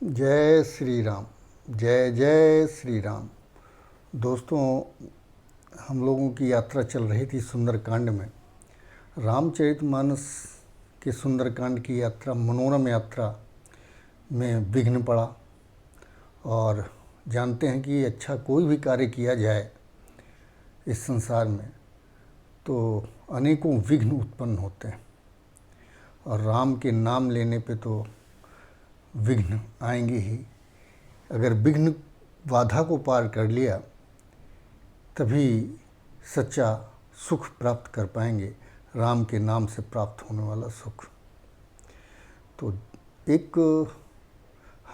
जय श्री राम। जय जय श्री राम। दोस्तों, हम लोगों की यात्रा चल रही थी सुंदरकांड में। रामचरितमानस के सुंदरकांड की यात्रा, मनोरम यात्रा में विघ्न पड़ा। और जानते हैं कि अच्छा कोई भी कार्य किया जाए इस संसार में तो अनेकों विघ्न उत्पन्न होते हैं, और राम के नाम लेने पे तो विघ्न आएंगे ही। अगर विघ्न बाधा को पार कर लिया तभी सच्चा सुख प्राप्त कर पाएंगे, राम के नाम से प्राप्त होने वाला सुख। तो एक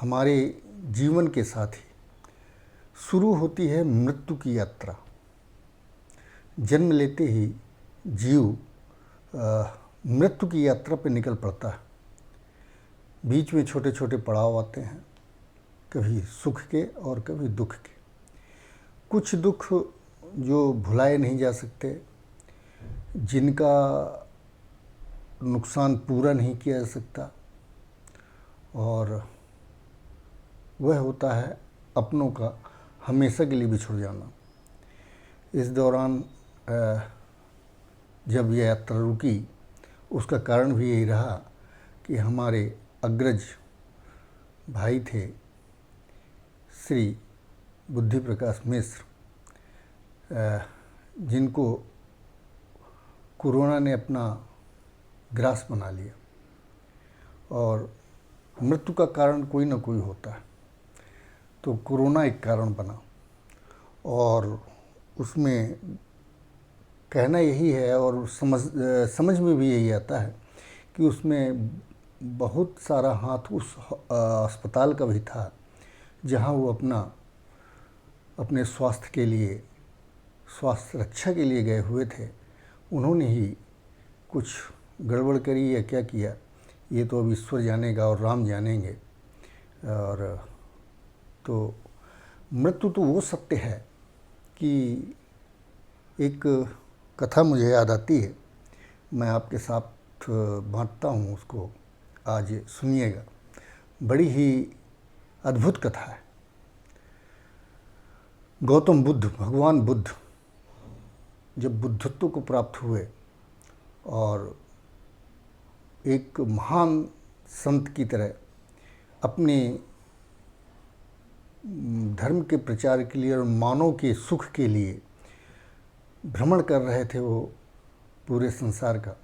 हमारे जीवन के साथ ही शुरू होती है मृत्यु की यात्रा। जन्म लेते ही जीव मृत्यु की यात्रा पर निकल पड़ता है। बीच में छोटे छोटे पड़ाव आते हैं, कभी सुख के और कभी दुख के। कुछ दुख जो भुलाए नहीं जा सकते, जिनका नुकसान पूरा नहीं किया जा सकता, और वह होता है अपनों का हमेशा के लिए बिछुड़ जाना। इस दौरान जब यह यात्रा रुकी, उसका कारण भी यही रहा कि हमारे अग्रज भाई थे श्री बुद्धि प्रकाश मिश्र, जिनको कोरोना ने अपना ग्रास बना लिया। और मृत्यु का कारण कोई ना कोई होता है, तो कोरोना एक कारण बना। और उसमें कहना यही है, और समझ में भी यही आता है कि उसमें बहुत सारा हाथ उस अस्पताल का भी था जहां वो अपने स्वास्थ्य के लिए, स्वास्थ्य रक्षा के लिए गए हुए थे। उन्होंने ही कुछ गड़बड़ करी या क्या किया, ये तो अब ईश्वर जानेगा और राम जानेंगे। और तो मृत्यु तो वो सत्य है कि एक कथा मुझे याद आती है, मैं आपके साथ बांटता हूँ उसको, आज सुनिएगा। बड़ी ही अद्भुत कथा है। गौतम बुद्ध, भगवान बुद्ध जब बुद्धत्व को प्राप्त हुए और एक महान संत की तरह अपने धर्म के प्रचार के लिए और मानव के सुख के लिए भ्रमण कर रहे थे वो पूरे संसार का,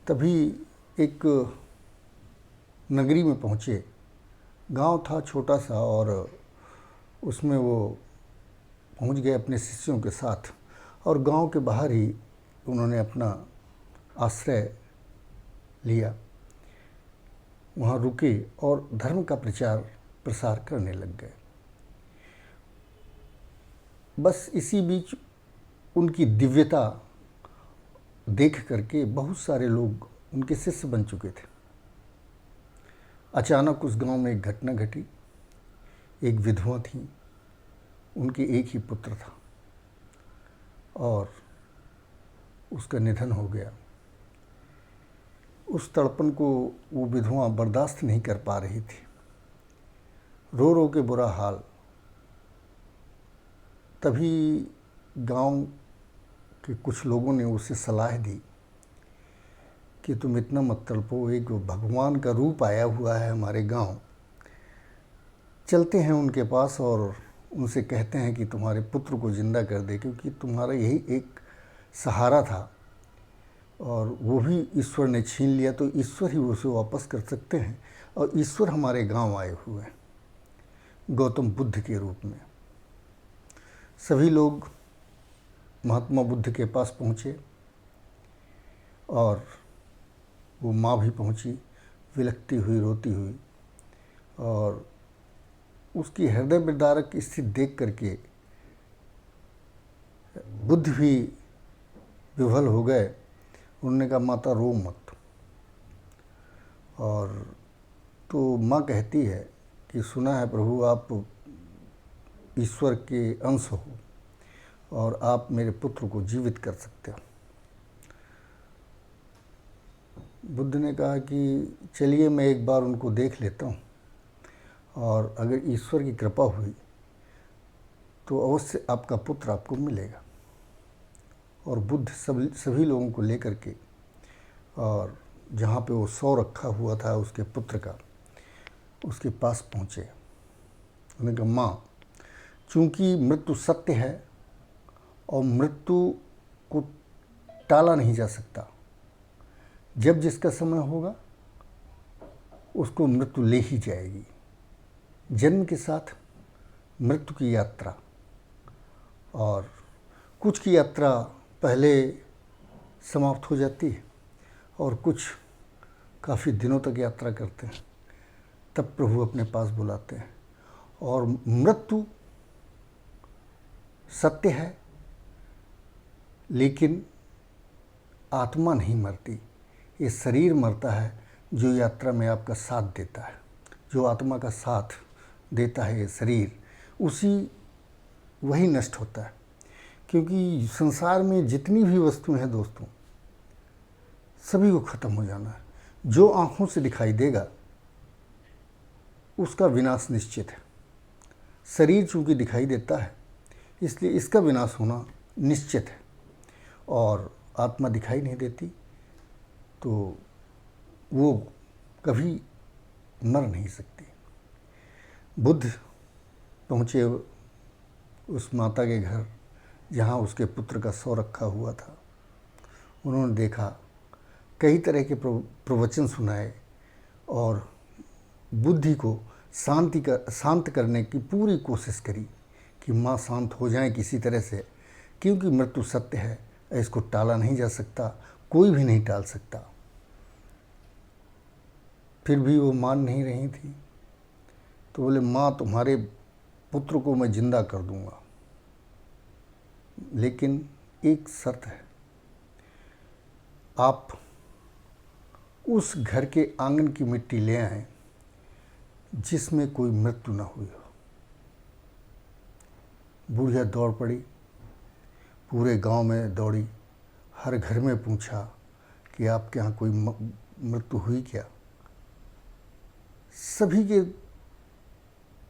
तभी एक नगरी में पहुँचे। गांव था छोटा सा, और उसमें वो पहुंच गए अपने शिष्यों के साथ, और गांव के बाहर ही उन्होंने अपना आश्रय लिया। वहाँ रुके और धर्म का प्रचार प्रसार करने लग गए। बस इसी बीच उनकी दिव्यता देख करके बहुत सारे लोग उनके शिष्य बन चुके थे। अचानक उस गांव में एक घटना घटी। एक विधवा थी, उनके एक ही पुत्र था और उसका निधन हो गया। उस तड़पन को वो विधवा बर्दाश्त नहीं कर पा रही थी, रो रो के बुरा हाल। तभी गांव के कुछ लोगों ने उसे सलाह दी कि तुम इतना मत तड़पो, एक भगवान का रूप आया हुआ है हमारे गांव, चलते हैं उनके पास और उनसे कहते हैं कि तुम्हारे पुत्र को ज़िंदा कर दे, क्योंकि तुम्हारा यही एक सहारा था और वो भी ईश्वर ने छीन लिया, तो ईश्वर ही उसे वापस कर सकते हैं। और ईश्वर हमारे गांव आए हुए हैं गौतम बुद्ध के रूप में। सभी लोग महात्मा बुद्ध के पास पहुँचे और वो माँ भी पहुँची, विलखती हुई, रोती हुई, और उसकी हृदय विदारक स्थिति देख करके बुद्ध भी विह्वल हो गए। उन्होंने कहा, माता रो मत। और तो माँ कहती है कि सुना है प्रभु, आप ईश्वर के अंश हो और आप मेरे पुत्र को जीवित कर सकते हो। बुद्ध ने कहा कि चलिए मैं एक बार उनको देख लेता हूँ। और अगर ईश्वर की कृपा हुई तो अवश्य आपका पुत्र आपको मिलेगा। और बुद्ध सभी लोगों को लेकर के और जहाँ पे वो शव रखा हुआ था उसके पुत्र का, उसके पास पहुँचे। उन्होंने कहा, माँ, चूँकि मृत्यु सत्य है और मृत्यु को टाला नहीं जा सकता, जब जिसका समय होगा उसको मृत्यु ले ही जाएगी। जन्म के साथ मृत्यु की यात्रा, और कुछ की यात्रा पहले समाप्त हो जाती है और कुछ काफ़ी दिनों तक यात्रा करते हैं, तब प्रभु अपने पास बुलाते हैं। और मृत्यु सत्य है, लेकिन आत्मा नहीं मरती। ये शरीर मरता है जो यात्रा में आपका साथ देता है। जो आत्मा का साथ देता है ये शरीर, वही नष्ट होता है। क्योंकि संसार में जितनी भी वस्तुएं हैं दोस्तों, सभी को ख़त्म हो जाना है। जो आँखों से दिखाई देगा उसका विनाश निश्चित है। शरीर चूँकि दिखाई देता है इसलिए इसका विनाश होना निश्चित है, और आत्मा दिखाई नहीं देती तो वो कभी मर नहीं सकती। बुद्ध पहुँचे उस माता के घर जहाँ उसके पुत्र का शव रखा हुआ था। उन्होंने देखा, कई तरह के प्रवचन सुनाए और बुद्धि को शांत करने की पूरी कोशिश करी कि माँ शांत हो जाए किसी तरह से, क्योंकि मृत्यु सत्य है, इसको टाला नहीं जा सकता, कोई भी नहीं टाल सकता। फिर भी वो मान नहीं रही थी, तो बोले, माँ, तुम्हारे पुत्र को मैं जिंदा कर दूंगा, लेकिन एक शर्त है, आप उस घर के आंगन की मिट्टी ले आएं जिसमें कोई मृत्यु न हुई हो। बुढ़िया दौड़ पड़ी, पूरे गांव में दौड़ी, हर घर में पूछा कि आपके यहाँ कोई मृत्यु हुई क्या। सभी के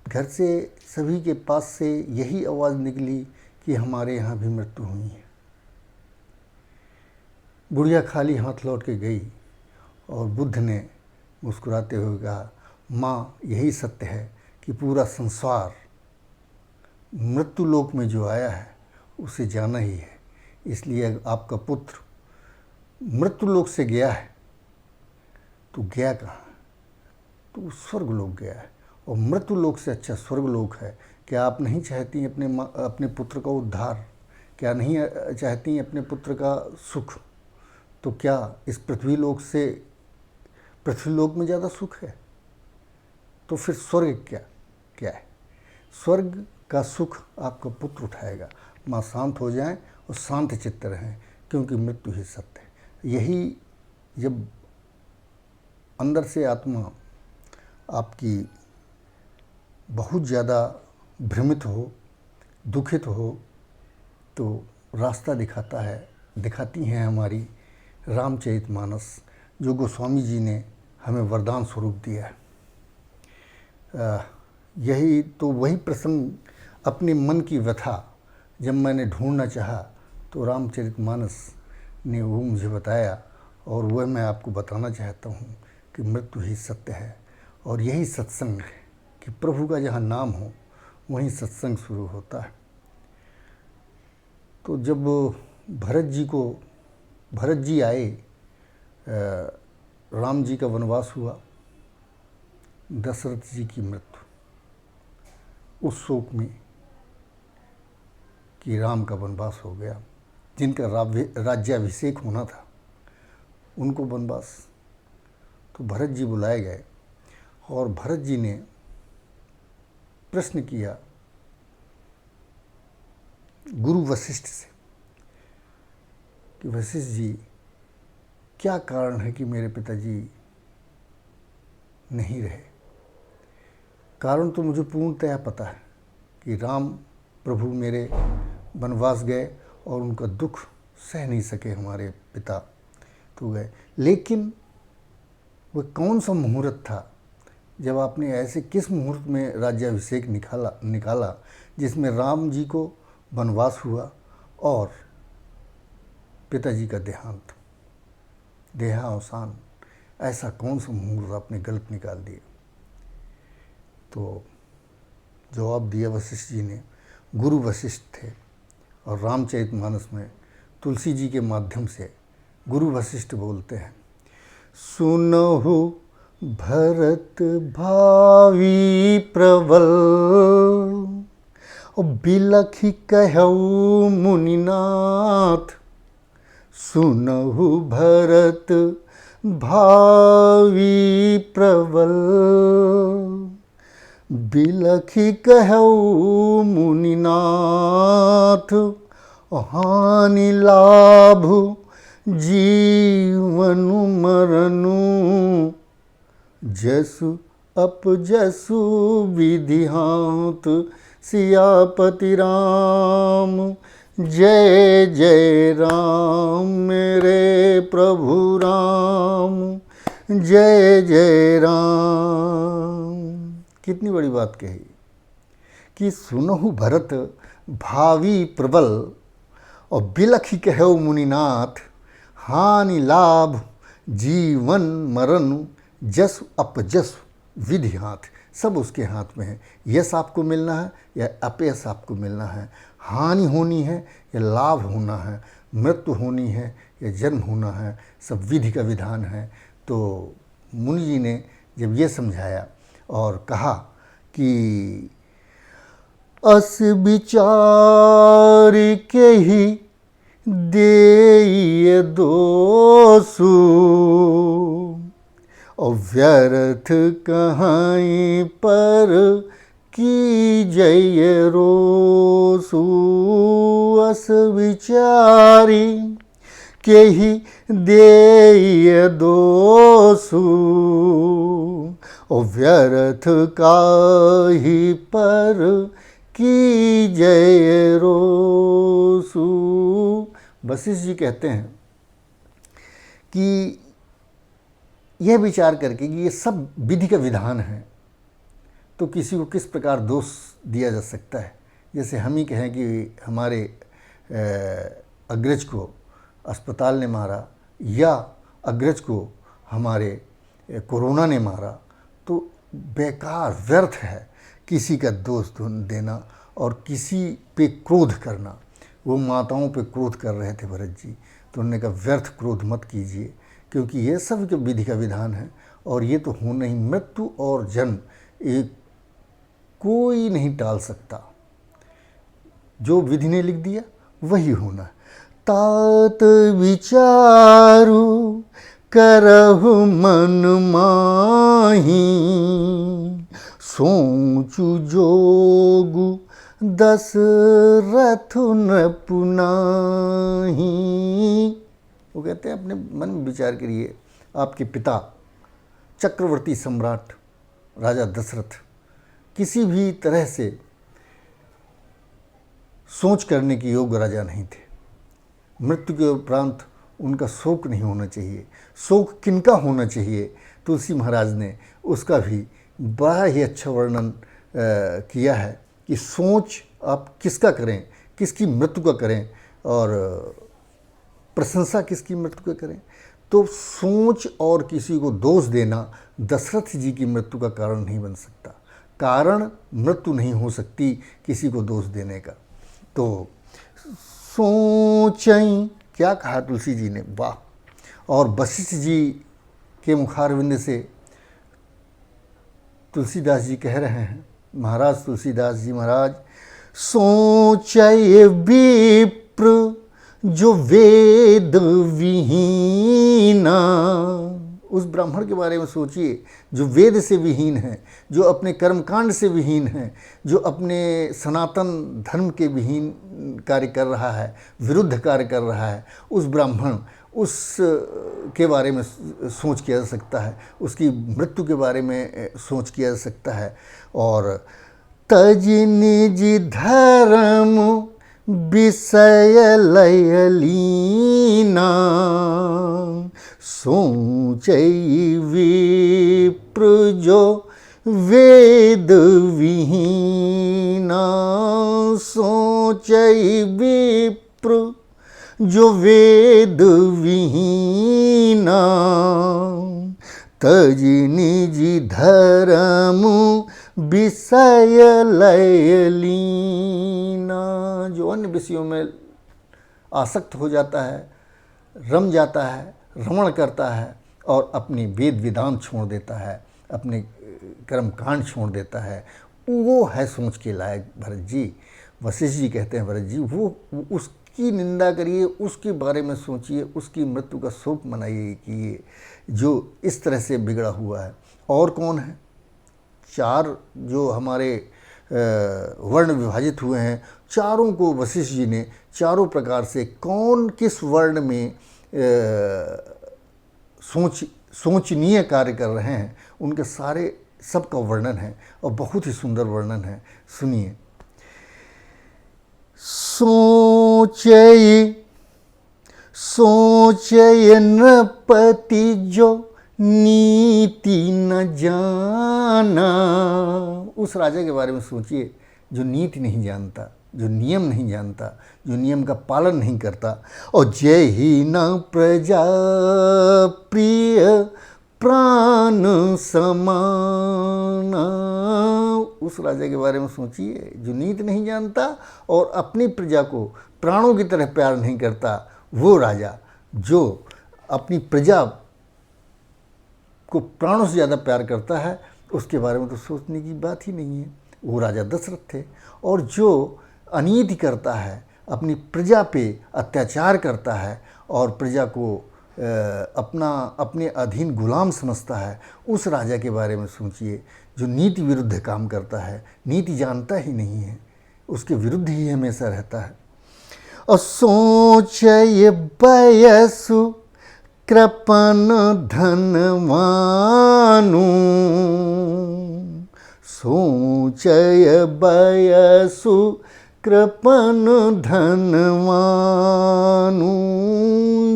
घर से, सभी के पास से यही आवाज़ निकली कि हमारे यहाँ भी मृत्यु हुई है। बुढ़िया खाली हाथ लौट के गई और बुद्ध ने मुस्कुराते हुए कहा, माँ, यही सत्य है कि पूरा संसार मृत्यु लोक में जो आया है उसे जाना ही है। इसलिए आपका पुत्र मृत्यु लोक से गया है, तो गया कहाँ? तो स्वर्ग लोक गया है, और मृत्यु लोक से अच्छा स्वर्ग लोक है। क्या आप नहीं चाहती अपने पुत्र का उद्धार? क्या नहीं चाहती अपने पुत्र का सुख? तो क्या इस पृथ्वी लोक से पृथ्वी लोक में ज़्यादा सुख है? तो फिर स्वर्ग क्या है? स्वर्ग का सुख आपका पुत्र उठाएगा। माँ, शांत हो जाएं और शांत चित्त रहें, क्योंकि मृत्यु ही सत्य है। यही जब अंदर से आत्मा आपकी बहुत ज़्यादा भ्रमित हो, दुखित हो, तो रास्ता दिखाती हैं हमारी रामचरितमानस, जो गोस्वामी जी ने हमें वरदान स्वरूप दिया है। यही तो वही प्रसंग, अपने मन की व्यथा जब मैंने ढूंढना चाहा तो रामचरितमानस ने वो मुझे बताया, और वह मैं आपको बताना चाहता हूँ कि मृत्यु ही सत्य है। और यही सत्संग है कि प्रभु का जहाँ नाम हो वहीं सत्संग शुरू होता है। तो जब भरत जी आए, राम जी का वनवास हुआ, दशरथ जी की मृत्यु, उस शोक में कि राम का वनवास हो गया, जिनका राज्याभिषेक होना था उनको वनवास, तो भरत जी बुलाए गए और भरत जी ने प्रश्न किया गुरु वशिष्ठ से कि वशिष्ठ जी, क्या कारण है कि मेरे पिताजी नहीं रहे? कारण तो मुझे पूर्णतया पता है कि राम प्रभु मेरे वनवास गए और उनका दुख सह नहीं सके हमारे पिता, तो गए। लेकिन वह कौन सा मुहूर्त था जब आपने ऐसे किस मुहूर्त में राज्याभिषेक निकाला जिसमें राम जी को वनवास हुआ और पिताजी का देहावसान, ऐसा कौन सा मुहूर्त आपने गलत निकाल दिया? तो जवाब दिया वशिष्ठ जी ने। गुरु वशिष्ठ थे और रामचरितमानस में तुलसी जी के माध्यम से गुरु वशिष्ठ बोलते हैं, सुनहु भरत भावी प्रबल, और बिलखि कहऊ मुनिनाथ। सुनहु भरत भावी प्रबल, बिलखि कहऊ मुनिनाथ। हानि लाभ जीवनु मरनु, जसु अपजसु विधिहात। सियापति राम जय जय राम, मेरे प्रभु राम जय जय राम। कितनी बड़ी बात कही कि सुनहु भरत भावी प्रबल, और बिलखि कहऊ मुनिनाथ। हानि लाभ जीवन मरण, जस अपजस विधि हाथ। सब उसके हाथ में है। यश आपको मिलना है या अपयश आपको मिलना है, हानि होनी है या लाभ होना है, मृत्यु होनी है या जन्म होना है, सब विधि का विधान है। तो मुनि जी ने जब ये समझाया और कहा कि अस विचार के ही देय दोषु, और व्यर्थ कहीं पर की जय रोसु। अस विचारी के ही देय दोषु, और व्यर्थ काहि पर की जय रोसु। वशिष्ठ जी कहते हैं कि यह विचार करके कि ये सब विधि का विधान है, तो किसी को किस प्रकार दोष दिया जा सकता है। जैसे हम ही कहें कि हमारे अग्रज को अस्पताल ने मारा या अग्रज को हमारे कोरोना ने मारा, तो बेकार व्यर्थ है किसी का दोष देना और किसी पे क्रोध करना। वो माताओं पे क्रोध कर रहे थे भरत जी, तो उन्होंने कहा व्यर्थ क्रोध मत कीजिए, क्योंकि ये सब जो विधि का विधान है और ये तो होना ही। मृत्यु और जन्म एक कोई नहीं टाल सकता, जो विधि ने लिख दिया वही होना है। तात विचारु करहु मन माही, सोचु जोगु दशरथ नृपु नाहि। वो कहते हैं अपने मन में विचार करिए, आपके पिता चक्रवर्ती सम्राट राजा दशरथ किसी भी तरह से सोच करने के योग्य राजा नहीं थे। मृत्यु के उपरांत उनका शोक नहीं होना चाहिए। शोक किनका होना चाहिए? तुलसी महाराज ने उसका भी बड़ा ही अच्छा वर्णन किया है कि सोच आप किसका करें, किसकी मृत्यु का करें और प्रशंसा किसकी मृत्यु का करें। तो सोच और किसी को दोष देना दशरथ जी की मृत्यु का कारण नहीं बन सकता। कारण मृत्यु नहीं हो सकती किसी को दोष देने का। तो सोचें, क्या कहा तुलसी जी ने, वाह। और वशिष्ठ जी के मुखारविंद से तुलसीदास जी कह रहे हैं, महाराज तुलसीदास जी महाराज, सोचय विप्र जो वेद विहीना। उस ब्राह्मण के बारे में सोचिए जो वेद से विहीन है, जो अपने कर्मकांड से विहीन है, जो अपने सनातन धर्म के विहीन कार्य कर रहा है, विरुद्ध कार्य कर रहा है। उस ब्राह्मण उस के बारे में सोच किया जा सकता है, उसकी मृत्यु के बारे में सोच किया जा सकता है। और तज निज धर्म विषय लयलीना, सोचई विप्र जो वेद विहीना सोचई विप्र जो वेद विहीना तजी निजी धर्म विषय लय लीना। जो अन्य विषयों में आसक्त हो जाता है, रम जाता है, रमण करता है और अपनी वेद विधान छोड़ देता है, अपने कर्म कांड छोड़ देता है, वो है सोच के लायक भरत जी। वशिष्ठ जी कहते हैं भरत जी वो उसकी निंदा करिए, उसके बारे में सोचिए, उसकी मृत्यु का शोक मनाइए कि ये जो इस तरह से बिगड़ा हुआ है। और कौन है? चार जो हमारे वर्ण विभाजित हुए हैं, चारों को वशिष्ठ जी ने चारों प्रकार से कौन किस वर्ण में सोचनीय कार्य कर रहे हैं, उनके सारे सबका वर्णन है और बहुत ही सुंदर वर्णन है। सुनिए। सोचय नृपति जो नीति न जाना। उस राजा के बारे में सोचिए जो नीति नहीं जानता, जो नियम नहीं जानता, जो नियम का पालन नहीं करता। और जय ही न प्रजा प्रिय प्राण समाना। उस राजा के बारे में सोचिए जो नीति नहीं जानता और अपनी प्रजा को प्राणों की तरह प्यार नहीं करता। वो राजा जो अपनी प्रजा को प्राणों से ज़्यादा प्यार करता है, उसके बारे में तो सोचने की बात ही नहीं है। वो राजा दशरथ थे। और जो अनीति करता है, अपनी प्रजा पे अत्याचार करता है और प्रजा को अपने अधीन गुलाम समझता है, उस राजा के बारे में सोचिए जो नीति विरुद्ध काम करता है, नीति जानता ही नहीं है, उसके विरुद्ध ही हमेशा रहता है। और सोचय बयसु कृपन धनवानु। सोचय बयसु कृपन धनवानु।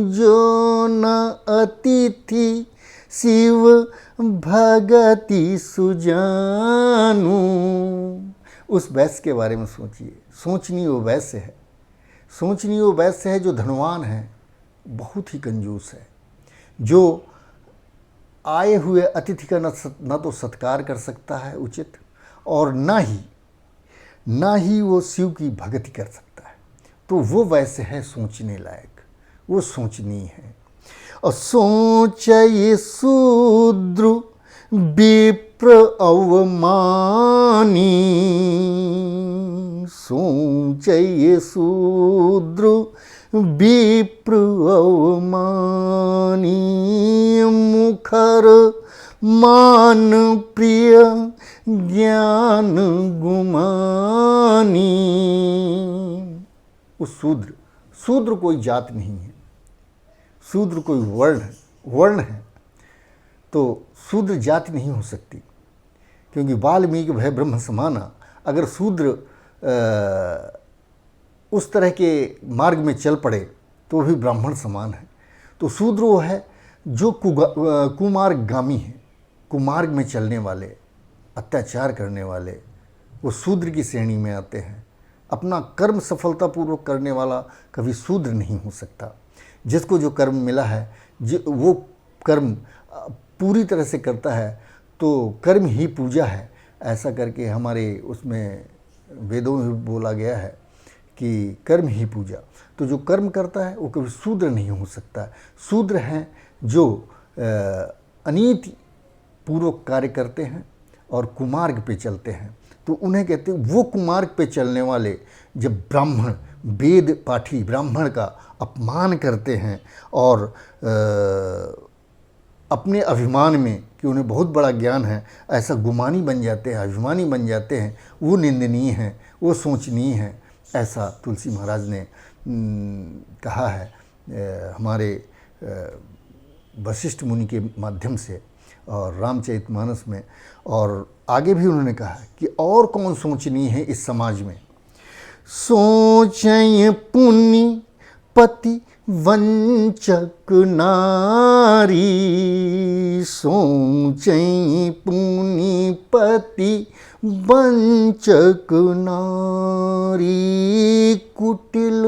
जो न अतिथि शिव भगति सुजानु। उस वैश्य के बारे में सोचिए। सोचनीय वो वैश्य है, सोचनीय वो वैश्य है जो धनवान है, बहुत ही कंजूस है, जो आए हुए अतिथि का न तो सत्कार कर सकता है उचित, और ना ही वो शिव की भक्ति कर सकता है। तो वो वैसे है सोचने लायक, वो सोचनीय है। और सोचय शूद्र विप्र अवमानी। सोचय शूद्र विप्र अवमानी। मुखर मान प्रिय ज्ञान गुमानी। उस शूद्र कोई जात नहीं है, शूद्र कोई वर्ण है, तो शूद्र जाति नहीं हो सकती, क्योंकि वाल्मीकि भय ब्रह्म समाना। अगर शूद्र उस तरह के मार्ग में चल पड़े तो भी ब्राह्मण समान है। तो शूद्र वो है जो कुमार्गामी है, कुमार्ग में चलने वाले, अत्याचार करने वाले, वो शूद्र की श्रेणी में आते हैं। अपना कर्म सफलतापूर्वक करने वाला कभी शूद्र नहीं हो सकता। जिसको जो कर्म मिला है वो कर्म पूरी तरह से करता है, तो कर्म ही पूजा है, ऐसा करके हमारे उसमें वेदों में बोला गया है कि कर्म ही पूजा। तो जो कर्म करता है वो कभी शूद्र नहीं हो सकता। शूद्र हैं जो अनीति पूर्वक कार्य करते हैं और कुमार्ग पे चलते हैं, तो उन्हें कहते हैं वो कुमार्ग पे चलने वाले। जब ब्राह्मण वेद पाठी ब्राह्मण का अपमान करते हैं और अपने अभिमान में कि उन्हें बहुत बड़ा ज्ञान है, ऐसा गुमानी बन जाते हैं, अभिमानी बन जाते हैं, वो निंदनीय है, वो सोचनीय है। ऐसा तुलसी महाराज ने कहा है हमारे वशिष्ठ मुनि के माध्यम से और रामचरितमानस में, और आगे भी उन्होंने कहा कि और कौन सोचनीय है इस समाज में। सोचय पुण्य पति वंचक नारी सोचई पुनिपति वंचक नारी कुटिल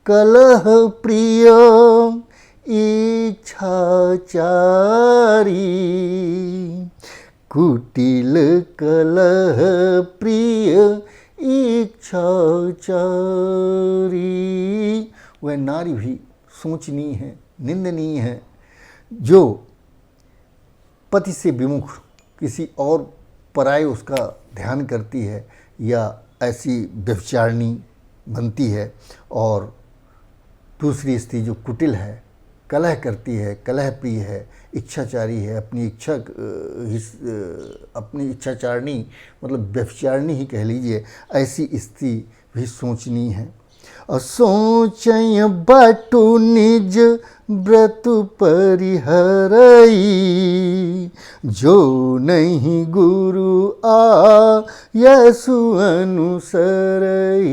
कलह प्रिय इच्छाचारी कुटिल कलह प्रिय इच्छाचारी। वह नारी भी सोचनीय है, निंदनीय है, जो पति से विमुख किसी और पराये उसका ध्यान करती है या ऐसी व्यभिचारिणी बनती है, और दूसरी स्त्री जो कुटिल है, कलह करती है, कलह प्रिय है, इच्छाचारी है, अपनी इच्छाचारिणी मतलब व्यभिचारिणी ही कह लीजिए, ऐसी स्त्री भी सोचनीय है। सोचय बटु निज व्रत परिहरई जो नहीं गुरु आयसु अनुसरई।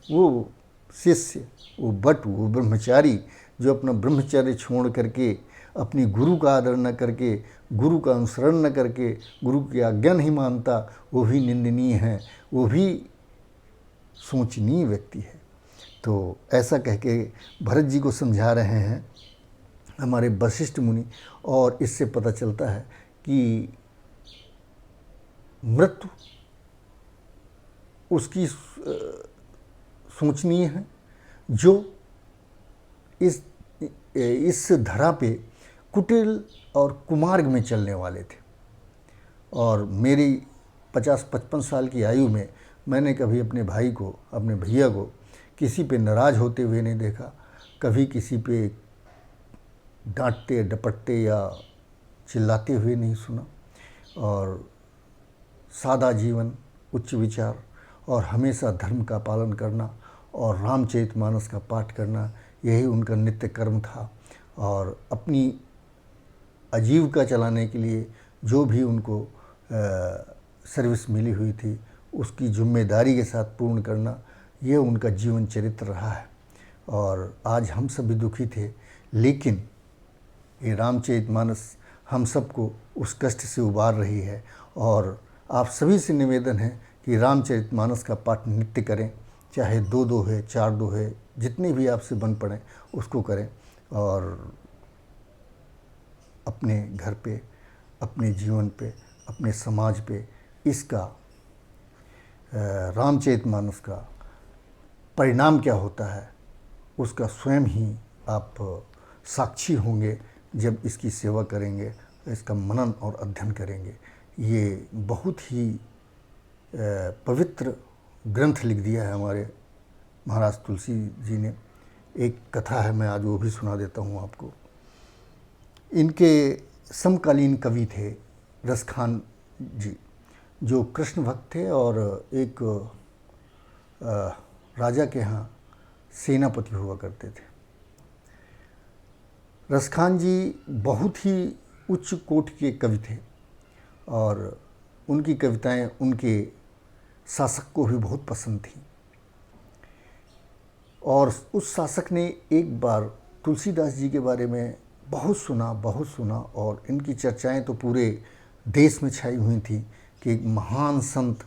वो शिष्य, वो बटु, वो ब्रह्मचारी जो अपना ब्रह्मचर्य छोड़ करके, अपनी गुरु का आदर न करके, गुरु का अनुसरण न करके, गुरु की आज्ञा नहीं मानता, वो भी निंदनीय है, वो भी सोचनीय व्यक्ति है। तो ऐसा कह के भरत जी को समझा रहे हैं हमारे वशिष्ठ मुनि। और इससे पता चलता है कि मृत्यु उसकी सोचनीय है जो इस धरा पे कुटिल और कुमार्ग में चलने वाले थे। और मेरी 50-55 साल की आयु में मैंने कभी अपने भाई को, अपने भैया को किसी पे नाराज़ होते हुए नहीं देखा, कभी किसी पे डांटते डपटते या चिल्लाते हुए नहीं सुना। और सादा जीवन, उच्च विचार और हमेशा धर्म का पालन करना और रामचरितमानस का पाठ करना, यही उनका नित्य कर्म था। और अपनी आजीविका चलाने के लिए जो भी उनको सर्विस मिली हुई थी, उसकी जिम्मेदारी के साथ पूर्ण करना, ये उनका जीवन चरित्र रहा है। और आज हम सभी दुखी थे, लेकिन ये रामचरितमानस हम सबको उस कष्ट से उबार रही है। और आप सभी से निवेदन है कि रामचरितमानस का पाठ नित्य करें, चाहे 2 दोहे, 4 दोहे, जितने भी आपसे बन पड़े उसको करें। और अपने घर पे, अपने जीवन पे, अपने समाज पे इसका रामचरितमानस का परिणाम क्या होता है उसका स्वयं ही आप साक्षी होंगे जब इसकी सेवा करेंगे, इसका मनन और अध्ययन करेंगे। ये बहुत ही पवित्र ग्रंथ लिख दिया है हमारे महाराज तुलसी जी ने। एक कथा है, मैं आज वो भी सुना देता हूँ आपको। इनके समकालीन कवि थे रसखान जी, जो कृष्ण भक्त थे और एक राजा के यहाँ सेनापति हुआ करते थे। रसखान जी बहुत ही उच्च कोटि के कवि थे और उनकी कविताएं उनके शासक को भी बहुत पसंद थी। और उस शासक ने एक बार तुलसीदास जी के बारे में बहुत सुना और इनकी चर्चाएं तो पूरे देश में छाई हुई थी कि एक महान संत,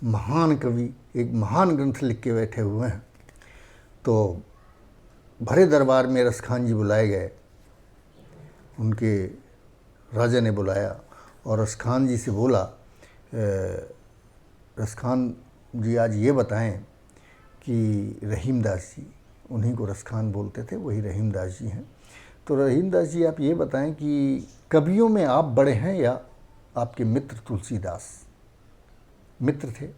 महान कवि एक महान ग्रंथ लिख के बैठे हुए हैं। तो भरे दरबार में रसखान जी बुलाए गए, उनके राजा ने बुलाया और रसखान जी से बोला, रसखान जी आज ये बताएं कि रहीमदास जी, उन्हीं को रसखान बोलते थे, वही रहीमदास जी हैं। तो रहीमदास जी आप ये बताएं कि कवियों में आप बड़े हैं या आपके मित्र तुलसीदास? मित्र थे।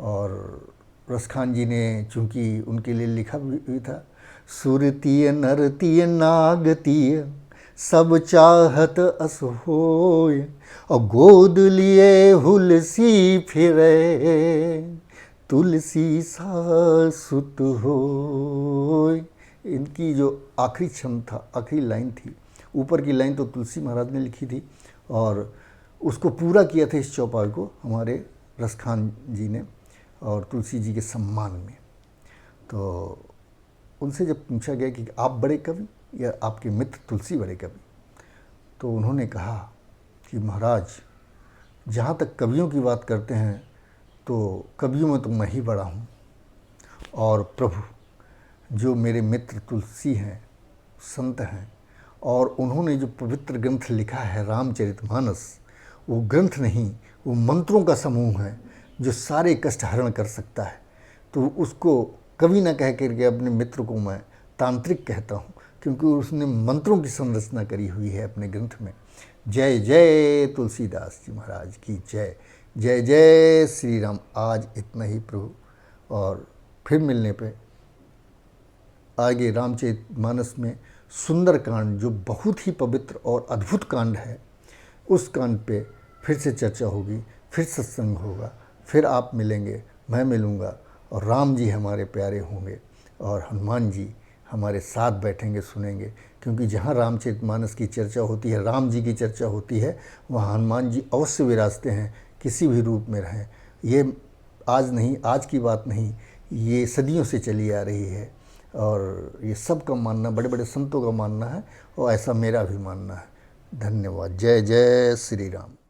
और रसखान जी ने चूँकि उनके लिए लिखा भी था, सुरतीय नरतीय नागतीय सब चाहत अस होय, और गोद लिए हुलसी फिरे तुलसी सा सुत होय। इनकी जो आखिरी छंद था, आखिरी लाइन थी, ऊपर की लाइन तो तुलसी महाराज ने लिखी थी और उसको पूरा किया था इस चौपाई को हमारे रसखान जी ने और तुलसी जी के सम्मान में। तो उनसे जब पूछा गया कि आप बड़े कवि या आपके मित्र तुलसी बड़े कवि, तो उन्होंने कहा कि महाराज, जहाँ तक कवियों की बात करते हैं तो कवियों में तो मैं ही बड़ा हूँ, और प्रभु जो मेरे मित्र तुलसी हैं, संत हैं, और उन्होंने जो पवित्र ग्रंथ लिखा है रामचरितमानस, वो ग्रंथ नहीं, वो मंत्रों का समूह है जो सारे कष्ट हरण कर सकता है। तो उसको कवि न कह करके अपने मित्र को मैं तांत्रिक कहता हूँ, क्योंकि उसने मंत्रों की संरचना करी हुई है अपने ग्रंथ में। जय जय तुलसीदास जी महाराज की जय। जय जय श्री राम। आज इतना ही प्रभु, और फिर मिलने पे आगे रामचरितमानस में सुंदर कांड, जो बहुत ही पवित्र और अद्भुत कांड है, उस कांड पे फिर से चर्चा होगी, फिर सत्संग होगा, फिर आप मिलेंगे, मैं मिलूँगा, और राम जी हमारे प्यारे होंगे और हनुमान जी हमारे साथ बैठेंगे, सुनेंगे। क्योंकि जहाँ रामचरितमानस की चर्चा होती है, राम जी की चर्चा होती है, वहाँ हनुमान जी अवश्य विराजते हैं, किसी भी रूप में रहें। ये आज नहीं, आज की बात नहीं, ये सदियों से चली आ रही है, और ये सबका मानना, बड़े बड़े संतों का मानना है, और ऐसा मेरा भी मानना है। धन्यवाद। जय जय श्री राम।